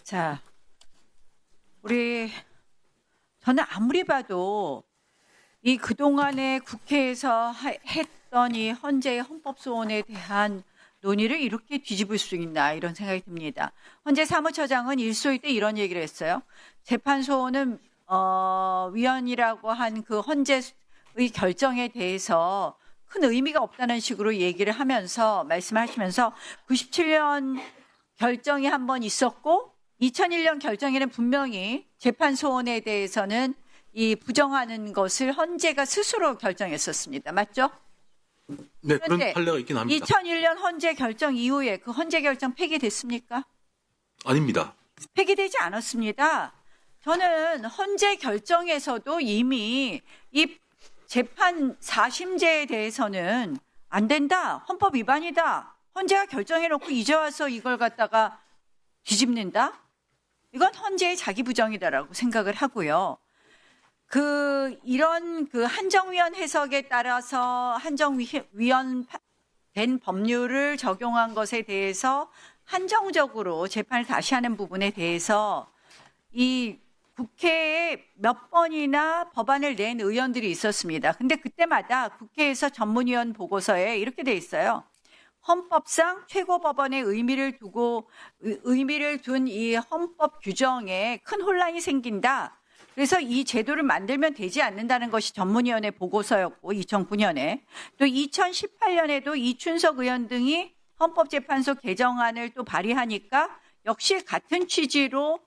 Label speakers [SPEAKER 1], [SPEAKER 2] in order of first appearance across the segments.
[SPEAKER 1] 자, 저는 아무리 봐도 이 그동안에 국회에서 했던 이 헌재의 헌법소원에 대한 논의를 이렇게 뒤집을 수 있나 이런 생각이 듭니다. 헌재 사무처장은 일소위 때 이런 얘기를 했어요. 재판소원은 위헌이라고 한 그 헌재의 결정에 대해서 큰 의미가 없다는 식으로 얘기를 하면서 말씀하시면서 97년 결정이 한 번 있었고 2001년 결정에는 분명히 재판소원에 대해서는 이 부정하는 것을 헌재가 스스로 결정했었습니다. 맞죠?
[SPEAKER 2] 네, 그런 판례가 있긴 합니다.
[SPEAKER 1] 2001년 헌재 결정 이후에 그 헌재 결정 폐기됐습니까?
[SPEAKER 2] 아닙니다.
[SPEAKER 1] 폐기되지 않았습니다. 저는 헌재 결정에서도 이미 이 재판 4심제에 대해서는 안 된다. 헌법 위반이다. 헌재가 결정해놓고 이제 와서 이걸 갖다가 뒤집는다? 이건 헌재의 자기 부정이다라고 생각을 하고요. 이런 한정위원 해석에 따라서 한정위원 된 법률을 적용한 것에 대해서 한정적으로 재판을 다시 하는 부분에 대해서 이 국회에 몇 번이나 법안을 낸 의원들이 있었습니다. 근데 그때마다 국회에서 전문위원 보고서에 이렇게 돼 있어요. 헌법상 최고법원의 의미를 둔 이 헌법 규정에 큰 혼란이 생긴다. 그래서 이 제도를 만들면 되지 않는다는 것이 전문위원회 보고서였고 2009년에 또 2018년에도 이춘석 의원 등이 헌법재판소 개정안을 또 발의하니까 역시 같은 취지로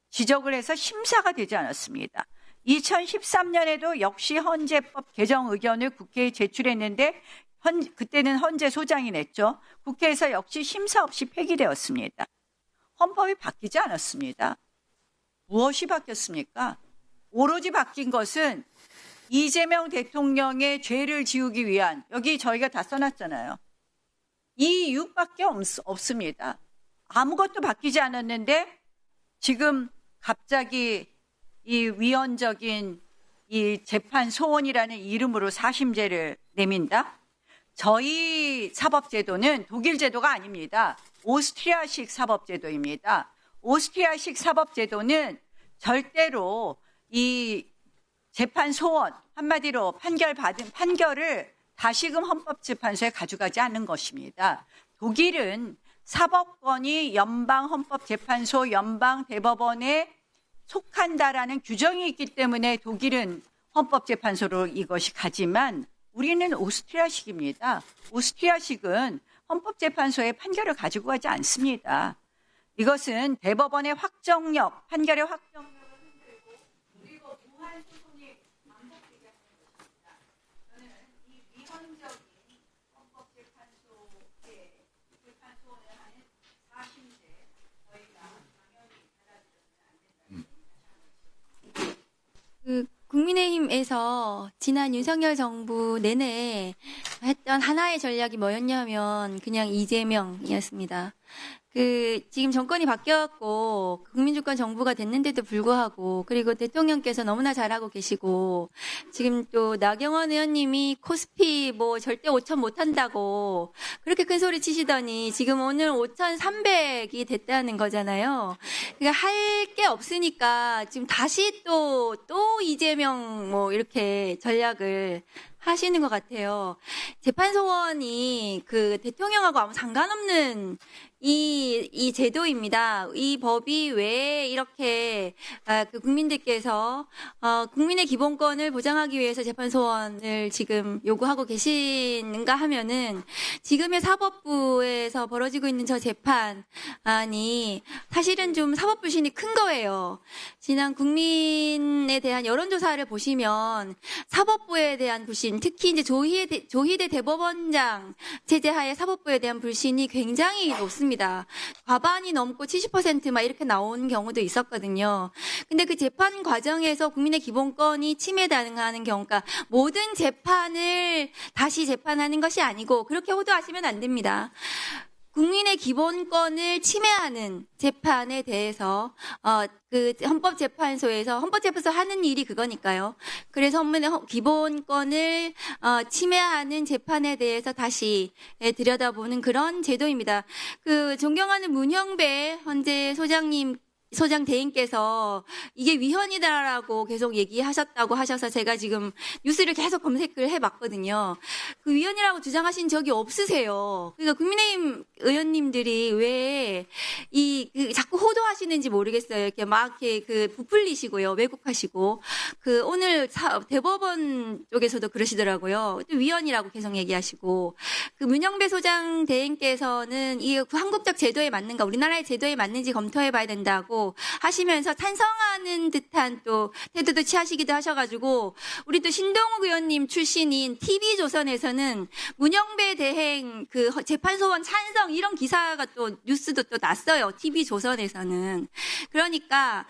[SPEAKER 1] 지적을 해서 심사가 되지 않았습니다. 2013년에도 역시 헌재법 개정 의견을 국회에 제출했는데 그때는 헌재 소장이 냈죠. 국회에서 역시 심사 없이 폐기되었습니다. 헌법이 바뀌지 않았습니다. 무엇이 바뀌었습니까? 오로지 바뀐 것은 이재명 대통령의 죄를 지우기 위한, 여기 저희가 다 써놨잖아요. 이 이유밖에 없습니다. 아무것도 바뀌지 않았는데 지금 갑자기 이 위헌적인 이 재판 소원이라는 이름으로 사심제를 내민다? 저희 사법제도는 독일 제도가 아닙니다. 오스트리아식 사법제도입니다. 오스트리아식 사법제도는 절대로 이 재판 소원, 한마디로 판결을 다시금 헌법재판소에 가져가지 않는 것입니다. 독일은 사법권이 연방헌법재판소, 연방대법원에 속한다라는 규정이 있기 때문에 독일은 헌법재판소로 이것이 가지만 우리는 오스트리아식입니다. 오스트리아식은 헌법재판소에 판결을 가지고 가지 않습니다. 이것은 대법원의 확정력, 판결의 확정력을 흔들고 그리고 무한 소송이 반복되게 하는 것입니다. 저는 이 위헌적인 헌법재판소의 재판소원을 하는 사심제 저희가 당연히 받아들여서는 안 된다고
[SPEAKER 3] 국민의힘에서 지난 윤석열 정부 내내 했던 하나의 전략이 뭐였냐면 그냥 이재명이었습니다. 지금 정권이 바뀌었고 국민주권 정부가 됐는데도 불구하고 그리고 대통령께서 너무나 잘하고 계시고 지금 또 나경원 의원님이 코스피 절대 5천 못한다고 그렇게 큰 소리 치시더니 지금 오늘 5,300이 됐다는 거잖아요. 그러니까 할 게 없으니까 지금 다시 또 이재명 이렇게 전략을 하시는 것 같아요. 재판소원이 대통령하고 아무 상관없는 이 제도입니다. 이 법이 왜 이렇게 국민들께서 국민의 기본권을 보장하기 위해서 재판소원을 지금 요구하고 계시는가 하면은 지금의 사법부에서 벌어지고 있는 저 재판이 사실은 좀 사법 불신이 큰 거예요. 지난 국민에 대한 여론조사를 보시면 사법부에 대한 불신, 특히 이제 조희대 대법원장 체제하에 사법부에 대한 불신이 굉장히 높습니다. 과반이 넘고 70% 막 이렇게 나온 경우도 있었거든요. 근데 그 재판 과정에서 국민의 기본권이 침해당하는 경우가 모든 재판을 다시 재판하는 것이 아니고 그렇게 호도하시면 안 됩니다. 국민의 기본권을 침해하는 재판에 대해서 헌법재판소 하는 일이 그거니까요. 그래서 국민의 기본권을 침해하는 재판에 대해서 다시 들여다보는 그런 제도입니다. 존경하는 문형배 헌재 소장님 소장 대행께서 이게 위헌이다라고 계속 얘기하셨다고 하셔서 제가 지금 뉴스를 계속 검색을 해봤거든요. 그 위헌이라고 주장하신 적이 없으세요. 그러니까 국민의힘 의원님들이 왜 자꾸 호도하시는지 모르겠어요. 이렇게 막 이렇게 부풀리시고요, 왜곡하시고 오늘 대법원 쪽에서도 그러시더라고요. 위헌이라고 계속 얘기하시고 문영배 소장 대행께서는 이게 한국적 제도에 맞는가, 우리나라의 제도에 맞는지 검토해봐야 된다고 하시면서 찬성하는 듯한 또 태도도 취하시기도 하셔가지고 우리 또 신동욱 의원님 출신인 TV조선에서는 문영배 대행 재판소원 찬성 이런 기사가 또 뉴스도 또 났어요. TV조선에서는. 그러니까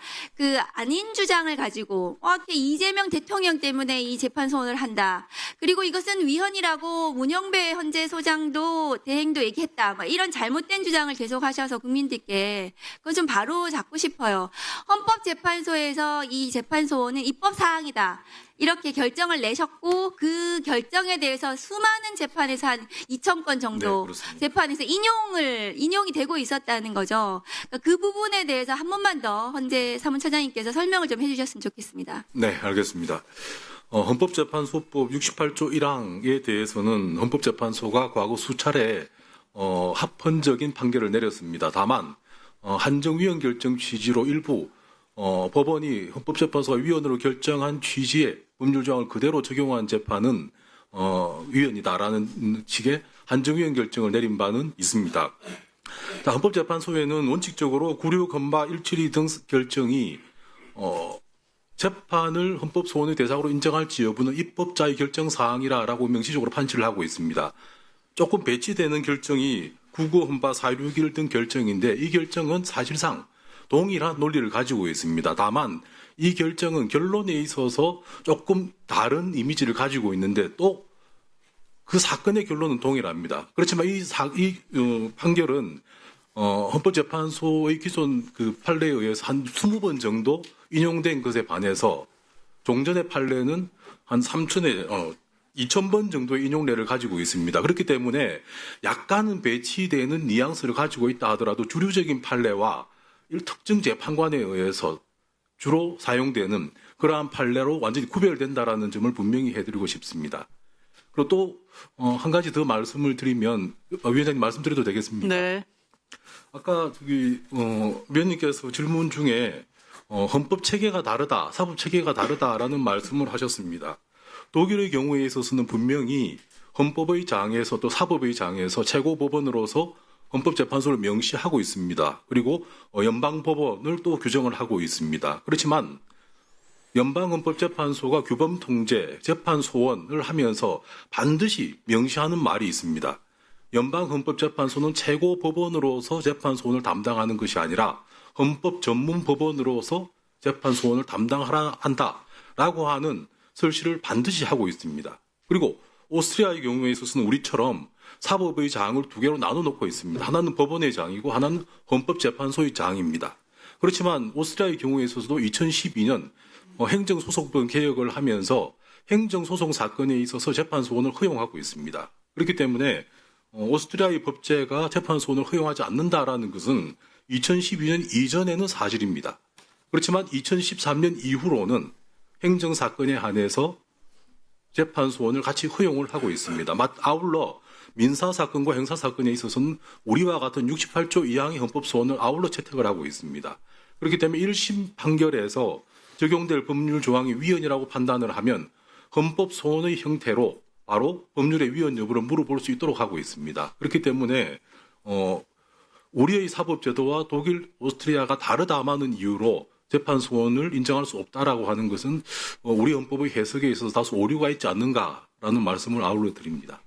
[SPEAKER 3] 아닌 주장을 가지고 이재명 대통령 때문에 이 재판소원을 한다. 그리고 이것은 위헌이라고 문영배 헌재 소장도 대행도 얘기했다. 이런 잘못된 주장을 계속 하셔서 국민들께 그건 좀 바로 잡고 싶어요. 헌법재판소에서 이 재판소원은 입법사항이다. 이렇게 결정을 내셨고 그 결정에 대해서 수많은 재판에서 한 2,000건 정도 재판에서 인용이 되고 있었다는 거죠. 그러니까 그 부분에 대해서 한 번만 더 헌재 사무처장님께서 설명을 좀 해주셨으면 좋겠습니다.
[SPEAKER 2] 네, 알겠습니다. 헌법재판소법 68조 1항에 대해서는 헌법재판소가 과거 수차례 합헌적인 판결을 내렸습니다. 다만 한정위헌 결정 취지로 일부 법원이 헌법재판소가 위헌으로 결정한 취지의 법률조항을 그대로 적용한 재판은 위헌이다라는 식의 한정위헌 결정을 내린 바는 있습니다. 헌법재판소에는 원칙적으로 구류, 건바, 172 등 결정이 재판을 헌법소원의 대상으로 인정할지 여부는 입법자의 결정사항이라고 명시적으로 판시를 하고 있습니다. 조금 배치되는 결정이 99 헌바 461 등 결정인데 이 결정은 사실상 동일한 논리를 가지고 있습니다. 다만 이 결정은 결론에 있어서 조금 다른 이미지를 가지고 있는데 또 그 사건의 결론은 동일합니다. 그렇지만 이 판결은 헌법재판소의 기존 판례에 의해서 한 20번 정도 인용된 것에 반해서 종전의 판례는 한 2,000번 정도의 인용례를 가지고 있습니다. 그렇기 때문에 약간은 배치되는 뉘앙스를 가지고 있다 하더라도 주류적인 판례와 특정 재판관에 의해서 주로 사용되는 그러한 판례로 완전히 구별된다라는 점을 분명히 해드리고 싶습니다. 그리고 또 한 가지 더 말씀을 드리면 위원장님 말씀드려도 되겠습니까?
[SPEAKER 1] 네.
[SPEAKER 2] 아까 위원님께서 질문 중에 헌법 체계가 다르다, 사법 체계가 다르다라는 말씀을 하셨습니다. 독일의 경우에 있어서는 분명히 헌법의 장에서 또 사법의 장에서 최고법원으로서 헌법재판소를 명시하고 있습니다. 그리고 연방법원을 또 규정을 하고 있습니다. 그렇지만 연방헌법재판소가 규범통제, 재판소원을 하면서 반드시 명시하는 말이 있습니다. 연방헌법재판소는 최고법원으로서 재판소원을 담당하는 것이 아니라 헌법전문법원으로서 재판소원을 담당하라 한다라고 하는 설치를 반드시 하고 있습니다. 그리고 오스트리아의 경우에 있어서는 우리처럼 사법의 장을 두 개로 나눠놓고 있습니다. 하나는 법원의 장이고 하나는 헌법재판소의 장입니다. 그렇지만 오스트리아의 경우에 있어서도 2012년 행정소송법 개혁을 하면서 행정소송 사건에 있어서 재판소원을 허용하고 있습니다. 그렇기 때문에 오스트리아의 법제가 재판소원을 허용하지 않는다라는 것은 2012년 이전에는 사실입니다. 그렇지만 2013년 이후로는 행정사건에 한해서 재판소원을 같이 허용을 하고 있습니다. 아울러 민사사건과 형사사건에 있어서는 우리와 같은 68조 2항의 헌법소원을 아울러 채택을 하고 있습니다. 그렇기 때문에 1심 판결에서 적용될 법률 조항이 위헌이라고 판단을 하면 헌법소원의 형태로 바로 법률의 위헌 여부를 물어볼 수 있도록 하고 있습니다. 그렇기 때문에 우리의 사법제도와 독일, 오스트리아가 다르다마는 이유로 재판소원을 인정할 수 없다라고 하는 것은 우리 헌법의 해석에 있어서 다소 오류가 있지 않는가라는 말씀을 아울러 드립니다.